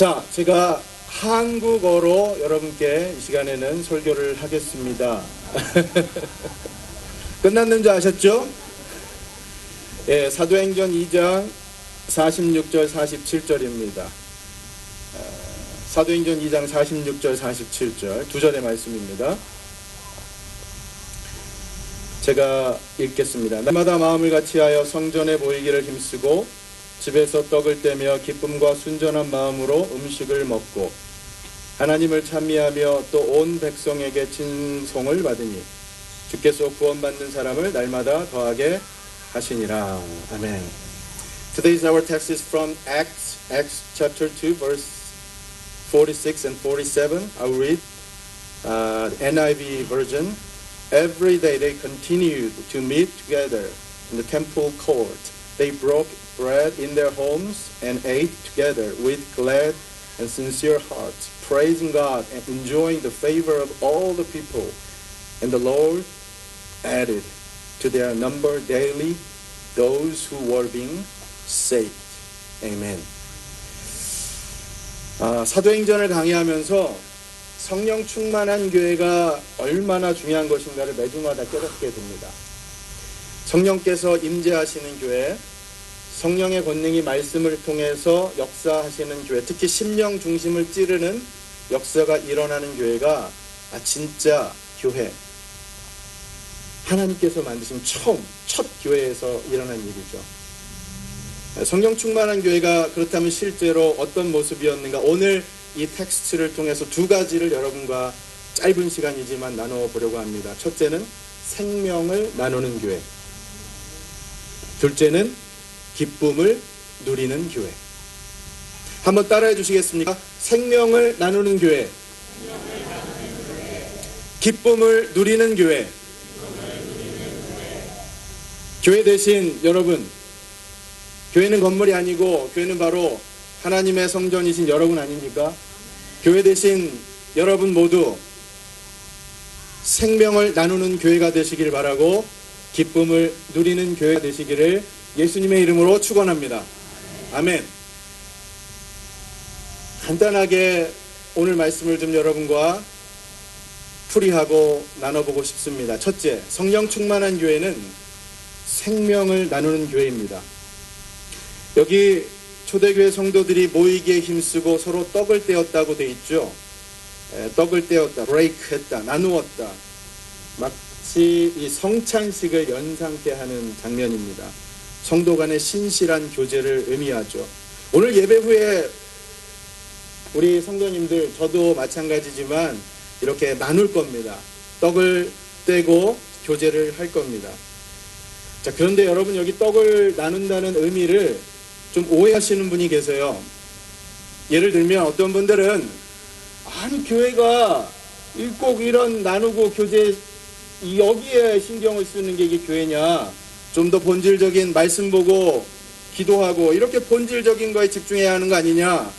자, 제가 한국어로 여러분께 이 시간에는 설교를 하겠습니다. 끝났는 줄 아셨죠? 예, 사도행전 2장 46절 47절입니다. 사도행전 2장 46절 47절 두 절의 말씀입니다. 제가 읽겠습니다. 날마다 마음을 같이하여 성전에 모이기를 힘쓰고 집에서 떡을 떼며 기쁨과 순전한 마음으로 음식을 먹고 하나님을 찬미하며 또 온 백성에게 칭송을 받으니 주께서 구원받는 사람을 날마다 더하게 하시니라. 아멘. Today's our text is from Acts chapter 2 verse 46 and 47. I'll read NIV version. Every day they continued to meet together in the temple court. They broke bread in their homes and ate together with glad and sincere hearts, praising God and enjoying the favor of all the people. And the Lord added to their number daily those who were being saved. Amen. 사도행전을 강의하면서 성령 충만한 교회가 얼마나 중요한 것인가를 매주마다 깨닫게 됩니다. 성령께서 임재하시는 교회, 성령의 권능이 말씀을 통해서 역사하시는 교회, 특히 심령 중심을 찌르는 역사가 일어나는 교회가 진짜 교회, 하나님께서 만드신 첫 교회에서 일어난 일이죠. 성령 충만한 교회가 그렇다면 실제로 어떤 모습이었는가, 오늘 이 텍스트를 통해서 두 가지를 여러분과 짧은 시간이지만 나누어 보려고 합니다. 첫째는 생명을 나누는 교회, 둘째는 기쁨을 누리는 교회. 한번 따라해 주시겠습니까? 생명을 나누는 교회, 기쁨을 누리는 교회. 교회 대신 여러분, 교회는 건물이 아니고 교회는 바로 하나님의 성전이신 여러분 아닙니까? 교회 대신 여러분 모두 생명을 나누는 교회가 되시기를 바라고 기쁨을 누리는 교회가 되시기를 예수님의 이름으로 축원합니다. 아멘. 간단하게 오늘 말씀을 좀 여러분과 풀이하고 나눠보고 싶습니다. 첫째, 성령 충만한 교회는 생명을 나누는 교회입니다. 여기 초대교회 성도들이 모이기에 힘쓰고 서로 떡을 떼었다고 돼 있죠. 떡을 떼었다, 브레이크 했다, 나누었다. 마치 이 성찬식을 연상케 하는 장면입니다. 성도 간의 신실한 교제를 의미하죠. 오늘 예배 후에 우리 성도님들, 저도 마찬가지지만 이렇게 나눌 겁니다. 떡을 떼고 교제를 할 겁니다. 자, 그런데 여러분, 여기 떡을 나눈다는 의미를 좀 오해하시는 분이 계세요. 예를 들면 어떤 분들은 아니 교회가 꼭 이런 나누고 교제 여기에 신경을 쓰는 게 이게 교회냐, 좀 더 본질적인 말씀 보고 기도하고 이렇게 본질적인 거에 집중해야 하는 거 아니냐,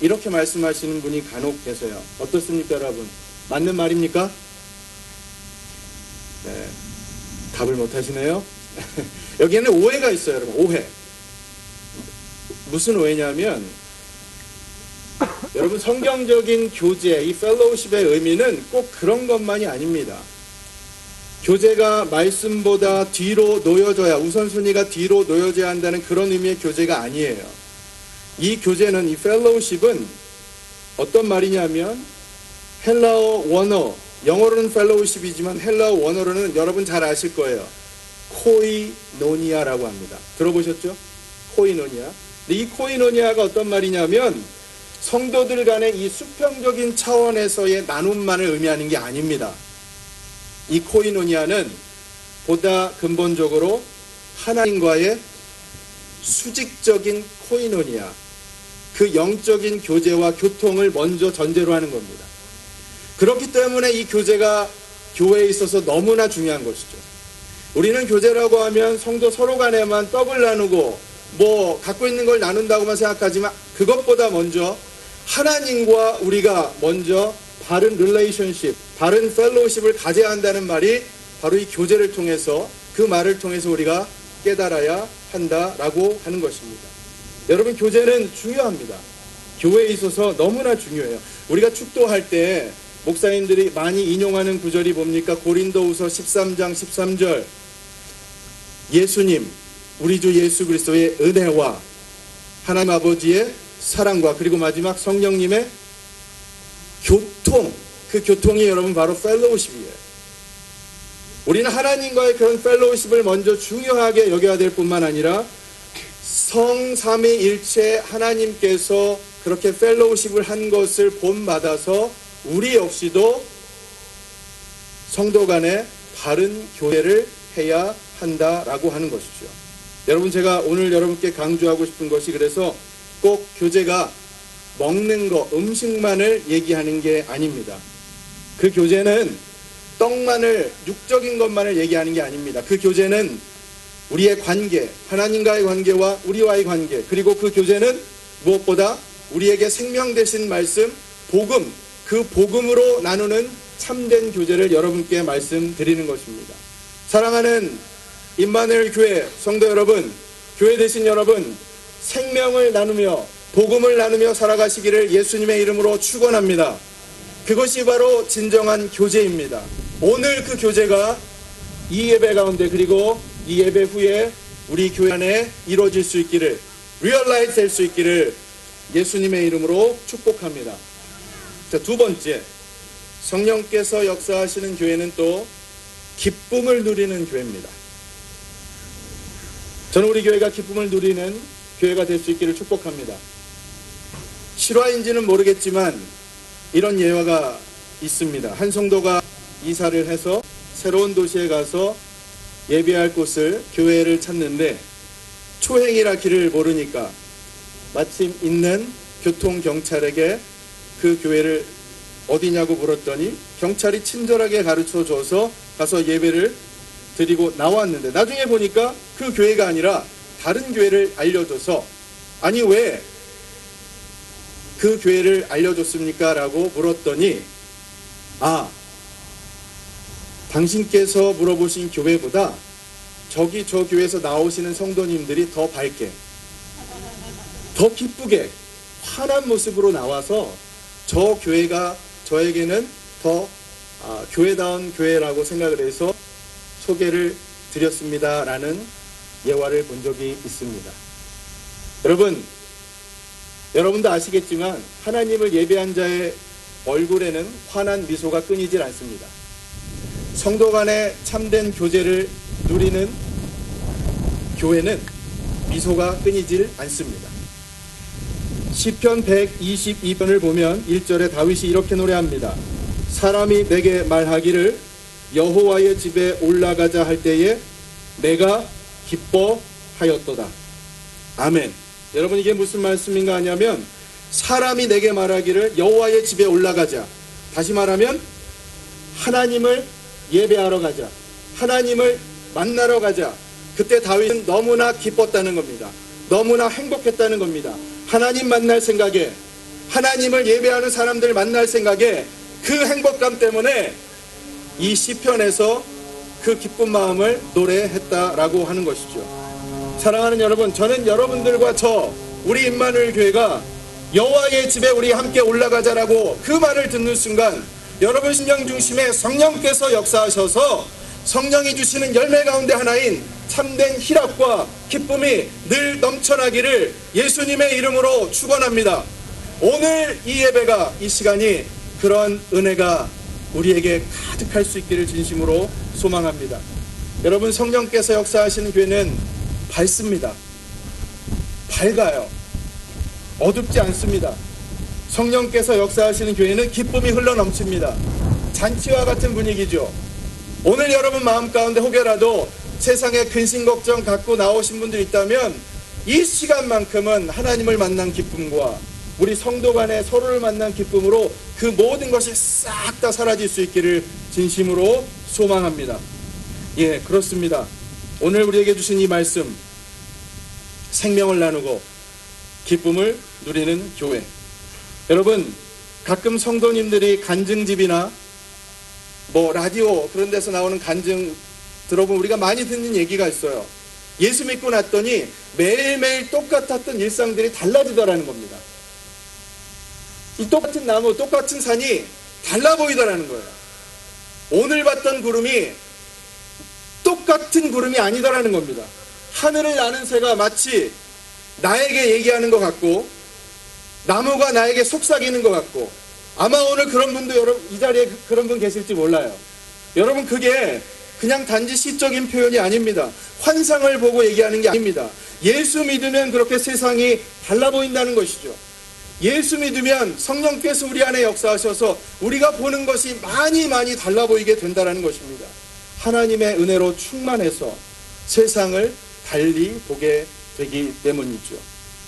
이렇게 말씀하시는 분이 간혹 계세요. 어떻습니까 여러분? 맞는 말입니까? 네, 답을 못 하시네요. 여기에는 오해가 있어요 여러분. 오해. 무슨 오해냐면 여러분, 성경적인 교제, 이 펠로우십의 의미는 꼭 그런 것만이 아닙니다. 교제가 말씀보다 뒤로 놓여져야, 우선순위가 뒤로 놓여져야 한다는 그런 의미의 교제가 아니에요. 이 교제는, 이 펠로우십은 어떤 말이냐면 헬라어 원어, 영어로는 펠로우십이지만 헬라어 원어로는 여러분 잘 아실 거예요. 코이노니아라고 합니다. 들어보셨죠? 코이노니아. 이 코이노니아가 어떤 말이냐면 성도들 간의 이 수평적인 차원에서의 나눔만을 의미하는 게 아닙니다. 이 코이노니아는 보다 근본적으로 하나님과의 수직적인 코이노니아, 그 영적인 교제와 교통을 먼저 전제로 하는 겁니다. 그렇기 때문에 이 교제가 교회에 있어서 너무나 중요한 것이죠. 우리는 교제라고 하면 성도 서로 간에만 떡을 나누고 갖고 있는 걸 나눈다고만 생각하지만 그것보다 먼저 하나님과 우리가 먼저 바른 릴레이션십, 바른 펠로우십을 가져야 한다는 말이 바로 이 교제를 통해서, 그 말을 통해서 우리가 깨달아야 한다라고 하는 것입니다. 여러분, 교제는 중요합니다. 교회에 있어서 너무나 중요해요. 우리가 축도할 때 목사님들이 많이 인용하는 구절이 뭡니까? 고린도후서 13장 13절. 예수님, 우리 주 예수 그리스도의 은혜와 하나님 아버지의 사랑과 그리고 마지막 성령님의 교통, 그 교통이 여러분 바로 펠로우십이에요. 우리는 하나님과의 그런 펠로우십을 먼저 중요하게 여겨야 될 뿐만 아니라 성삼위일체 하나님께서 그렇게 펠로우십을 한 것을 본받아서 우리 역시도 성도 간에 바른 교제를 해야 한다라고 하는 것이죠. 여러분, 제가 오늘 여러분께 강조하고 싶은 것이 그래서 꼭 교제가 먹는 거, 음식만을 얘기하는 게 아닙니다. 그 교제는 떡만을, 육적인 것만을 얘기하는 게 아닙니다. 그 교제는 우리의 관계, 하나님과의 관계와 우리와의 관계, 그리고 그 교제는 무엇보다 우리에게 생명 되신 말씀, 복음, 그 복음으로 나누는 참된 교제를 여러분께 말씀드리는 것입니다. 사랑하는 임마누엘 교회 성도 여러분, 교회 되신 여러분, 생명을 나누며 복음을 나누며 살아가시기를 예수님의 이름으로 축원합니다. 그것이 바로 진정한 교제입니다. 오늘 그 교제가 이 예배 가운데 그리고 이 예배 후에 우리 교회 안에 이루어질 수 있기를, 리얼라이즈 될 수 있기를 예수님의 이름으로 축복합니다. 자, 두 번째, 성령께서 역사하시는 교회는 또 기쁨을 누리는 교회입니다. 저는 우리 교회가 기쁨을 누리는 교회가 될 수 있기를 축복합니다. 실화인지는 모르겠지만 이런 예화가 있습니다. 한 성도가 이사를 해서 새로운 도시에 가서 예배할 곳을, 교회를 찾는데 초행이라 길을 모르니까 마침 있는 교통경찰에게 그 교회를 어디냐고 물었더니 경찰이 친절하게 가르쳐줘서 가서 예배를 드리고 나왔는데 나중에 보니까 그 교회가 아니라 다른 교회를 알려줘서, 아니 왜 그 교회를 알려줬습니까? 라고 물었더니, 아, 당신께서 물어보신 교회보다 저기 저 교회에서 나오시는 성도님들이 더 밝게, 더 기쁘게, 환한 모습으로 나와서 저 교회가 저에게는 더 교회다운 교회라고 생각을 해서 소개를 드렸습니다 라는 예화를 본 적이 있습니다. 여러분도 아시겠지만 하나님을 예배한 자의 얼굴에는 환한 미소가 끊이질 않습니다. 성도 간의 참된 교제를 누리는 교회는 미소가 끊이질 않습니다. 시편 122편을 보면 1절에 다윗이 이렇게 노래합니다. 사람이 내게 말하기를 여호와의 집에 올라가자 할 때에 내가 기뻐하였도다. 아멘. 여러분, 이게 무슨 말씀인가 하냐면 사람이 내게 말하기를 여호와의 집에 올라가자. 다시 말하면 하나님을 예배하러 가자. 하나님을 만나러 가자. 그때 다윗은 너무나 기뻤다는 겁니다. 너무나 행복했다는 겁니다. 하나님 만날 생각에, 하나님을 예배하는 사람들 만날 생각에 그 행복감 때문에 이 시편에서 그 기쁜 마음을 노래했다라고 하는 것이죠. 사랑하는 여러분, 저는 여러분들과 우리 임마누엘 교회가 여호와의 집에 우리 함께 올라가자라고 그 말을 듣는 순간 여러분 심령 중심에 성령께서 역사하셔서 성령이 주시는 열매 가운데 하나인 참된 희락과 기쁨이 늘 넘쳐나기를 예수님의 이름으로 축원합니다. 오늘 이 예배가, 이 시간이 그런 은혜가 우리에게 가득할 수 있기를 진심으로 소망합니다. 여러분, 성령께서 역사하시는 교회는 밝습니다. 밝아요. 어둡지 않습니다. 성령께서 역사하시는 교회는 기쁨이 흘러넘칩니다. 잔치와 같은 분위기죠. 오늘 여러분 마음 가운데 혹여라도 세상에 근심 걱정 갖고 나오신 분들 있다면 이 시간만큼은 하나님을 만난 기쁨과 우리 성도 간에 서로를 만난 기쁨으로 그 모든 것이 싹 다 사라질 수 있기를 진심으로 소망합니다. 예, 그렇습니다. 오늘 우리에게 주신 이 말씀, 생명을 나누고 기쁨을 누리는 교회. 여러분, 가끔 성도님들이 간증집이나 라디오 그런 데서 나오는 간증 들어보면 우리가 많이 듣는 얘기가 있어요. 예수 믿고 났더니 매일매일 똑같았던 일상들이 달라지더라는 겁니다. 이 똑같은 나무, 똑같은 산이 달라 보이더라는 거예요. 오늘 봤던 구름이 똑같은 구름이 아니더라는 겁니다. 하늘을 나는 새가 마치 나에게 얘기하는 것 같고, 나무가 나에게 속삭이는 것 같고, 아마 오늘 그런 분도 여러분 이 자리에 그런 분 계실지 몰라요. 여러분, 그게 그냥 단지 시적인 표현이 아닙니다. 환상을 보고 얘기하는 게 아닙니다. 예수 믿으면 그렇게 세상이 달라 보인다는 것이죠. 예수 믿으면 성령께서 우리 안에 역사하셔서 우리가 보는 것이 많이 달라 보이게 된다는 것입니다. 하나님의 은혜로 충만해서 세상을 달리 보게 되기 때문이죠.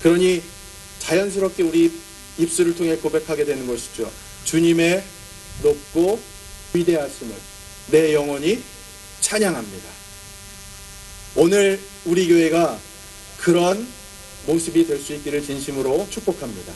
그러니 자연스럽게 우리 입술을 통해 고백하게 되는 것이죠. 주님의 높고 위대하심을 내 영혼이 찬양합니다. 오늘 우리 교회가 그런 모습이 될 수 있기를 진심으로 축복합니다.